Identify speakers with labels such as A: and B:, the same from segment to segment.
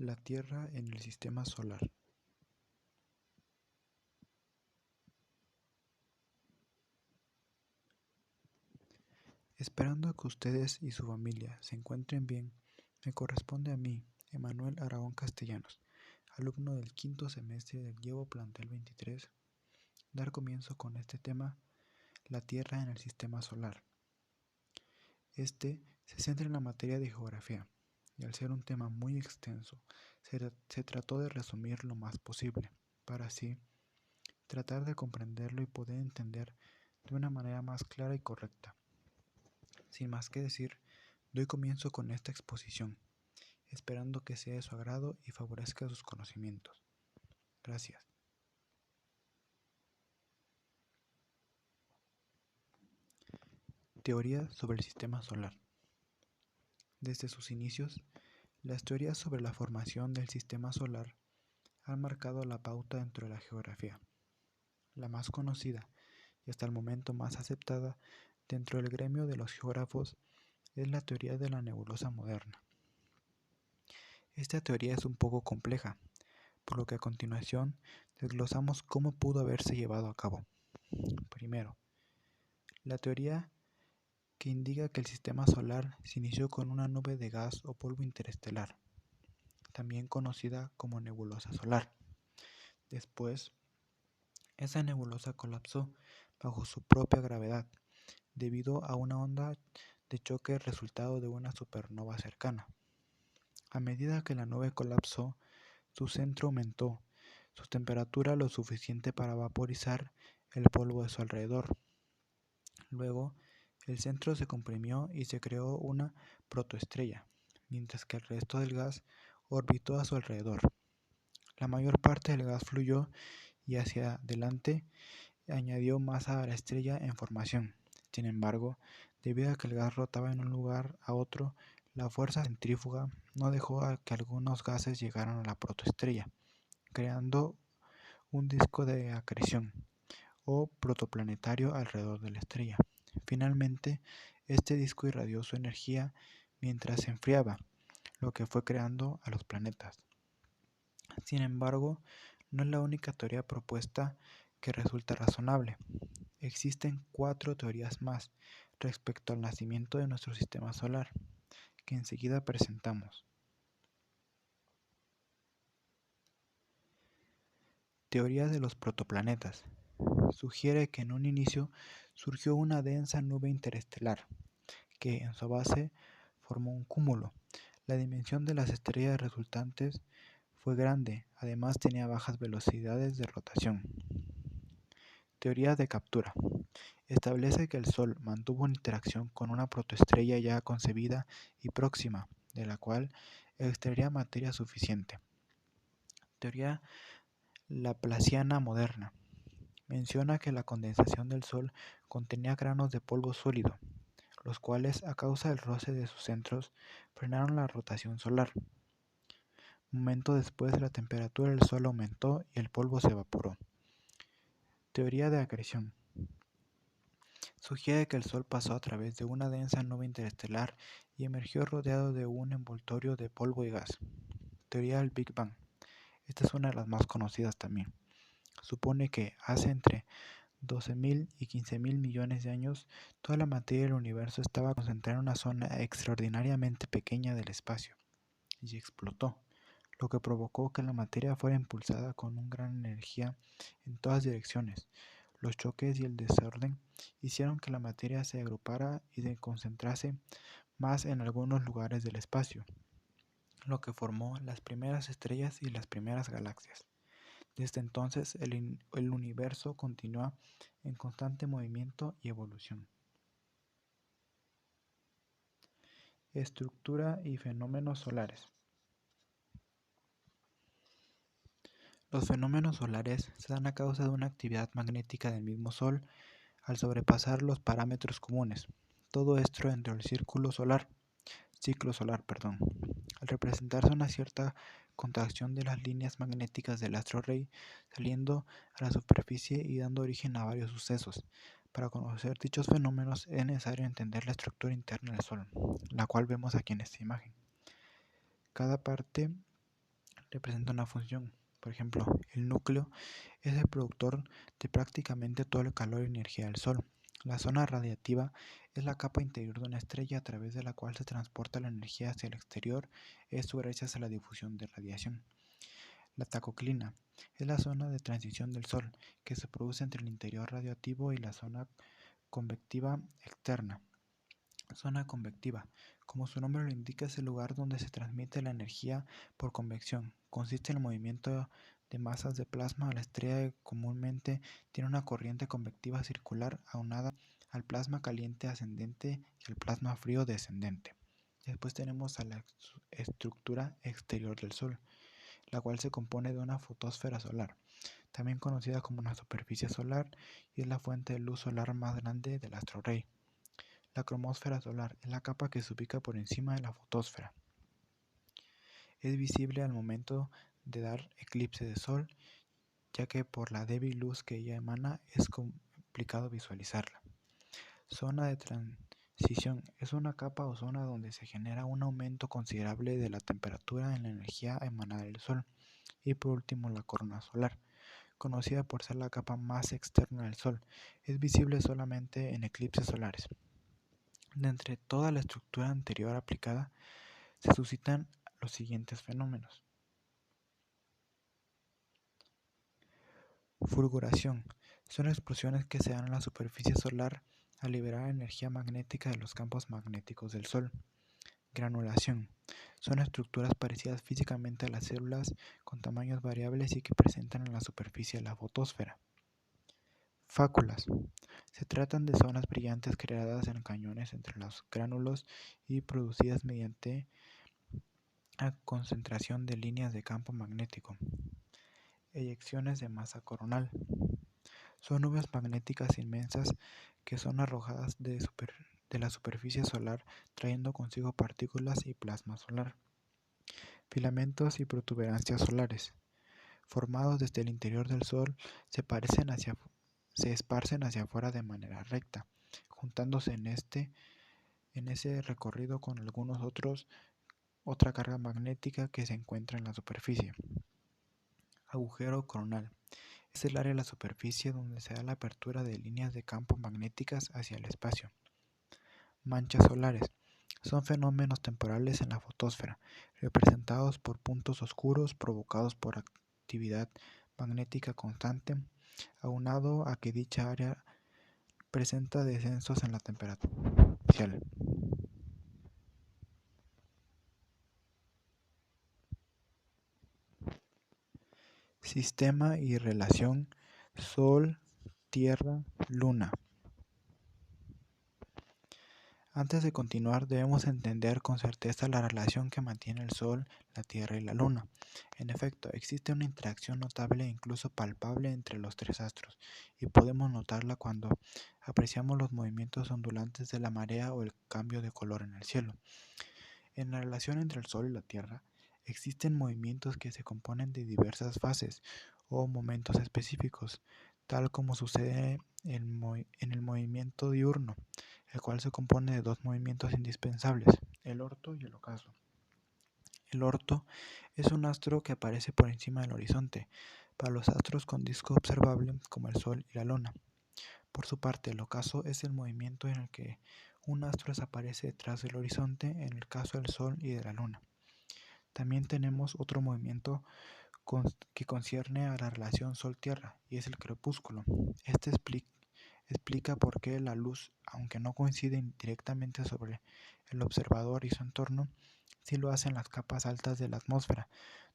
A: La Tierra en el Sistema Solar. Esperando que ustedes y su familia se encuentren bien, me corresponde a mí, Emanuel Aragón Castellanos, alumno del quinto semestre del Llevo Plantel 23, dar comienzo con este tema, la Tierra en el Sistema Solar. Este se centra en la materia de geografía, y al ser un tema muy extenso, se trató de resumir lo más posible, para así tratar de comprenderlo y poder entender de una manera más clara y correcta. Sin más que decir, doy comienzo con esta exposición, esperando que sea de su agrado y favorezca sus conocimientos. Gracias. Teoría sobre el sistema solar. Desde sus inicios, las teorías sobre la formación del sistema solar han marcado la pauta dentro de la geografía. La más conocida y hasta el momento más aceptada dentro del gremio de los geógrafos es la teoría de la nebulosa moderna. Esta teoría es un poco compleja, por lo que a continuación desglosamos cómo pudo haberse llevado a cabo. Primero, la teoría que indica que el sistema solar se inició con una nube de gas o polvo interestelar, también conocida como nebulosa solar. Después, esa nebulosa colapsó bajo su propia gravedad, debido a una onda de choque resultado de una supernova cercana. A medida que la nube colapsó, su centro aumentó su temperatura lo suficiente para vaporizar el polvo de su alrededor. Luego, el centro se comprimió y se creó una protoestrella, mientras que el resto del gas orbitó a su alrededor. La mayor parte del gas fluyó y hacia adelante añadió masa a la estrella en formación. Sin embargo, debido a que el gas rotaba de un lugar a otro, la fuerza centrífuga no dejó a que algunos gases llegaran a la protoestrella, creando un disco de acreción o protoplanetario alrededor de la estrella. Finalmente, este disco irradió su energía mientras se enfriaba, lo que fue creando a los planetas. Sin embargo, no es la única teoría propuesta que resulta razonable. Existen 4 teorías más respecto al nacimiento de nuestro sistema solar, que enseguida presentamos. Teoría de los protoplanetas. Sugiere que en un inicio surgió una densa nube interestelar, que en su base formó un cúmulo. La dimensión de las estrellas resultantes fue grande, además tenía bajas velocidades de rotación. Teoría de captura. Establece que el Sol mantuvo una interacción con una protoestrella ya concebida y próxima, de la cual extraería materia suficiente. Teoría laplaciana moderna. Menciona que la condensación del Sol contenía granos de polvo sólido, los cuales, a causa del roce de sus centros, frenaron la rotación solar. Un momento después, la temperatura del Sol aumentó y el polvo se evaporó. Teoría de acreción. Sugiere que el Sol pasó a través de una densa nube interestelar y emergió rodeado de un envoltorio de polvo y gas. Teoría del Big Bang. Esta es una de las más conocidas también. Supone que hace entre 12.000 y 15.000 millones de años, toda la materia del universo estaba concentrada en una zona extraordinariamente pequeña del espacio y explotó, lo que provocó que la materia fuera impulsada con una gran energía en todas direcciones. Los choques y el desorden hicieron que la materia se agrupara y se concentrase más en algunos lugares del espacio, lo que formó las primeras estrellas y las primeras galaxias. Desde entonces el universo continúa en constante movimiento y evolución. Estructura y fenómenos solares. Los fenómenos solares se dan a causa de una actividad magnética del mismo Sol al sobrepasar los parámetros comunes. Todo esto dentro del ciclo solar. Al representarse una cierta contracción de las líneas magnéticas del astro rey saliendo a la superficie y dando origen a varios sucesos. Para conocer dichos fenómenos es necesario entender la estructura interna del Sol, la cual vemos aquí en esta imagen. Cada parte representa una función. Por ejemplo, el núcleo es el productor de prácticamente todo el calor y energía del Sol. La zona radiativa es la capa interior de una estrella a través de la cual se transporta la energía hacia el exterior, esto gracias a la difusión de radiación. La tacoclina es la zona de transición del Sol, que se produce entre el interior radiactivo y la zona convectiva externa. Zona convectiva, como su nombre lo indica, es el lugar donde se transmite la energía por convección. Consiste en el movimiento de masas de plasma a la estrella que comúnmente tiene una corriente convectiva circular aunada al plasma caliente ascendente y al plasma frío descendente. Después tenemos a la estructura exterior del Sol, la cual se compone de una fotosfera solar, también conocida como una superficie solar, y es la fuente de luz solar más grande del astro rey. La cromosfera solar es la capa que se ubica por encima de la fotosfera. Es visible al momento de dar eclipse de Sol, ya que por la débil luz que ella emana es complicado visualizarla. Zona de transición es una capa o zona donde se genera un aumento considerable de la temperatura en la energía emanada del Sol. Y por último, la corona solar, conocida por ser la capa más externa del Sol. Es visible solamente en eclipses solares. De entre toda la estructura anterior aplicada, se suscitan los siguientes fenómenos. Fulguración. Son explosiones que se dan en la superficie solar al liberar energía magnética de los campos magnéticos del Sol. Granulación. Son estructuras parecidas físicamente a las células con tamaños variables y que presentan en la superficie de la fotosfera. Fáculas. Se tratan de zonas brillantes creadas en cañones entre los gránulos y producidas mediante la concentración de líneas de campo magnético. Eyecciones de masa coronal. Son nubes magnéticas inmensas que son arrojadas de la superficie solar trayendo consigo partículas y plasma solar. Filamentos y protuberancias solares. Formados desde el interior del Sol, se esparcen hacia afuera de manera recta, juntándose en ese recorrido con otra carga magnética que se encuentra en la superficie. Agujero coronal. Es el área de la superficie donde se da la apertura de líneas de campo magnéticas hacia el espacio. Manchas solares. Son fenómenos temporales en la fotosfera, representados por puntos oscuros provocados por actividad magnética constante, aunado a que dicha área presenta descensos en la temperatura superficial. Sistema y relación Sol, Tierra, Luna. Antes de continuar, debemos entender con certeza la relación que mantiene el Sol, la Tierra y la Luna. En efecto, existe una interacción notable e incluso palpable entre los tres astros, y podemos notarla cuando apreciamos los movimientos ondulantes de la marea o el cambio de color en el cielo. En la relación entre el Sol y la Tierra, existen movimientos que se componen de diversas fases o momentos específicos, tal como sucede en el movimiento diurno, el cual se compone de dos movimientos indispensables, el orto y el ocaso. El orto es un astro que aparece por encima del horizonte, para los astros con disco observable como el Sol y la Luna. Por su parte, el ocaso es el movimiento en el que un astro desaparece detrás del horizonte en el caso del Sol y de la Luna. También tenemos otro movimiento que concierne a la relación Sol-Tierra, y es el crepúsculo. Este explica por qué la luz, aunque no coincide directamente sobre el observador y su entorno, sí lo hace en las capas altas de la atmósfera,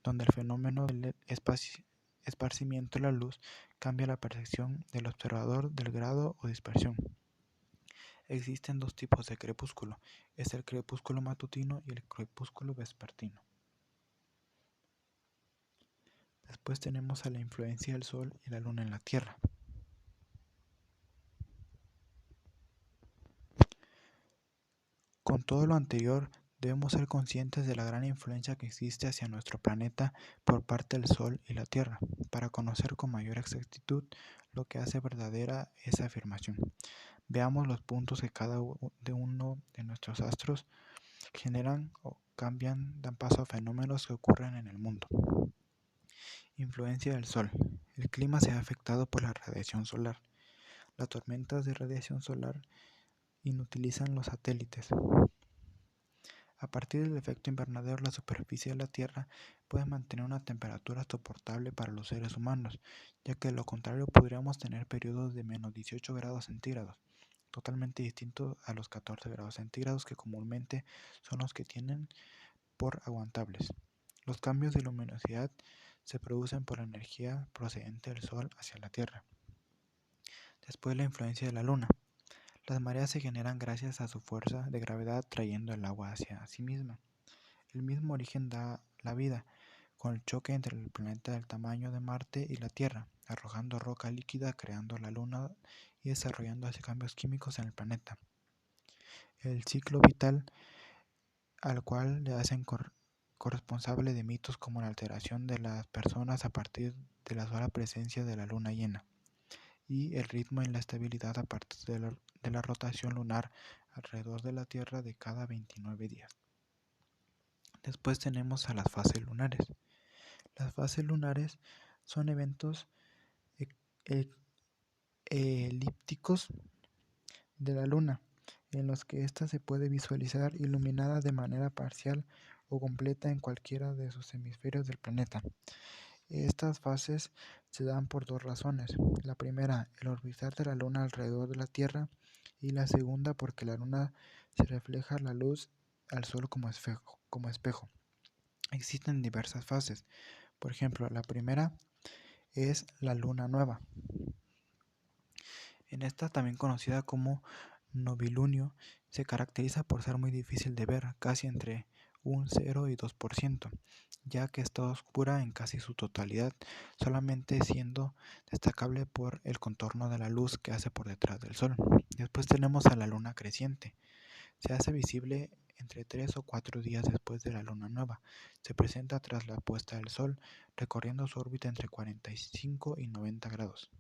A: donde el fenómeno del esparcimiento de la luz cambia la percepción del observador del grado o dispersión. Existen dos tipos de crepúsculo, es el crepúsculo matutino y el crepúsculo vespertino. Después tenemos a la influencia del Sol y la Luna en la Tierra. Con todo lo anterior, debemos ser conscientes de la gran influencia que existe hacia nuestro planeta por parte del Sol y la Tierra, para conocer con mayor exactitud lo que hace verdadera esa afirmación. Veamos los puntos que cada uno de nuestros astros generan dan paso a fenómenos que ocurren en el mundo. Influencia del Sol. El clima se ha afectado por la radiación solar. Las tormentas de radiación solar inutilizan los satélites. A partir del efecto invernadero, la superficie de la Tierra puede mantener una temperatura soportable para los seres humanos, ya que de lo contrario podríamos tener periodos de menos 18 grados centígrados, totalmente distintos a los 14 grados centígrados que comúnmente son los que tienen por aguantables. Los cambios de luminosidad se producen por la energía procedente del Sol hacia la Tierra. Después, la influencia de la Luna. Las mareas se generan gracias a su fuerza de gravedad trayendo el agua hacia sí misma. El mismo origen da la vida, con el choque entre el planeta del tamaño de Marte y la Tierra, arrojando roca líquida, creando la Luna y desarrollando así cambios químicos en el planeta. El ciclo vital al cual le hacen corresponsable de mitos como la alteración de las personas a partir de la sola presencia de la luna llena, y el ritmo y la estabilidad a partir de la rotación lunar alrededor de la Tierra de cada 29 días. Después tenemos a las fases lunares. Las fases lunares son eventos elípticos de la luna, en los que ésta se puede visualizar iluminada de manera parcial o completa en cualquiera de sus hemisferios del planeta. Estas fases se dan por dos razones. La primera, el orbitar de la Luna alrededor de la Tierra, y la segunda, porque la Luna se refleja la luz al Sol como espejo. Existen diversas fases. Por ejemplo, la primera es la Luna Nueva. En esta, también conocida como novilunio, se caracteriza por ser muy difícil de ver, casi entre un 0 y 2%, ya que está oscura en casi su totalidad, solamente siendo destacable por el contorno de la luz que hace por detrás del Sol. Después tenemos a la luna creciente. Se hace visible entre 3 o 4 días después de la luna nueva. Se presenta tras la puesta del Sol, recorriendo su órbita entre 45 y 90 grados.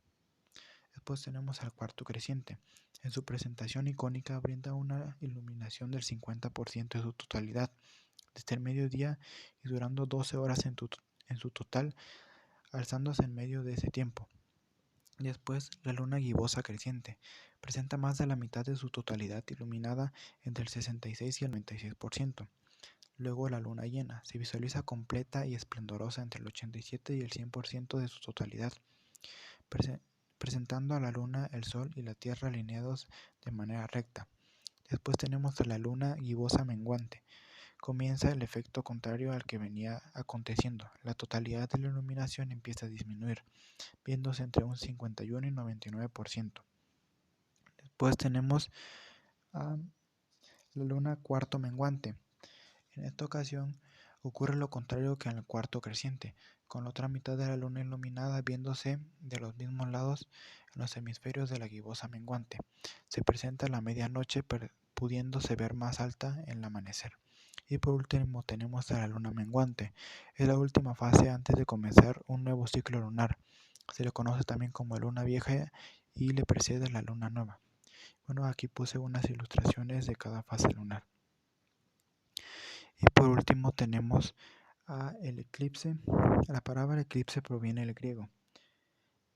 A: Después tenemos al cuarto creciente. En su presentación icónica brinda una iluminación del 50% de su totalidad, desde el mediodía y durando 12 horas en su total, alzándose en medio de ese tiempo. Después, la luna gibosa creciente. Presenta más de la mitad de su totalidad iluminada entre el 66 y el 96%. Luego, la luna llena. Se visualiza completa y esplendorosa entre el 87 y el 100% de su totalidad, presentando a la luna, el sol y la tierra alineados de manera recta. Después tenemos a la luna gibosa menguante. Comienza el efecto contrario al que venía aconteciendo. La totalidad de la iluminación empieza a disminuir, viéndose entre un 51 y 99%. Después tenemos a la luna cuarto menguante. En esta ocasión ocurre lo contrario que en el cuarto creciente, con la otra mitad de la luna iluminada viéndose de los mismos lados en los hemisferios de la gibosa menguante. Se presenta a la medianoche, pudiéndose ver más alta en el amanecer. Y por último tenemos a la luna menguante. Es la última fase antes de comenzar un nuevo ciclo lunar. Se le conoce también como luna vieja y le precede la luna nueva. Bueno, aquí puse unas ilustraciones de cada fase lunar. Y por último tenemos a el eclipse. La palabra eclipse proviene del griego,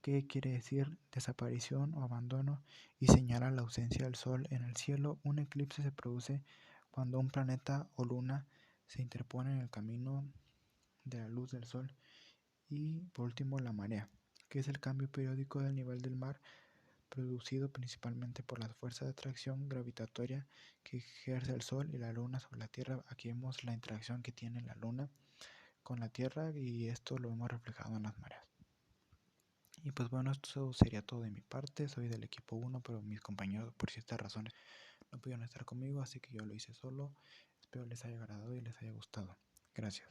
A: que quiere decir desaparición o abandono, y señala la ausencia del sol en el cielo. Un eclipse se produce cuando un planeta o luna se interpone en el camino de la luz del sol. Y por último, la marea, que es el cambio periódico del nivel del mar, producido principalmente por la fuerza de atracción gravitatoria que ejerce el Sol y la Luna sobre la Tierra. Aquí vemos la interacción que tiene la Luna con la Tierra, y esto lo hemos reflejado en las mareas. Y pues bueno, esto sería todo de mi parte. Soy del equipo 1, pero mis compañeros por ciertas razones no pudieron estar conmigo, así que yo lo hice solo. Espero les haya agradado y les haya gustado. Gracias.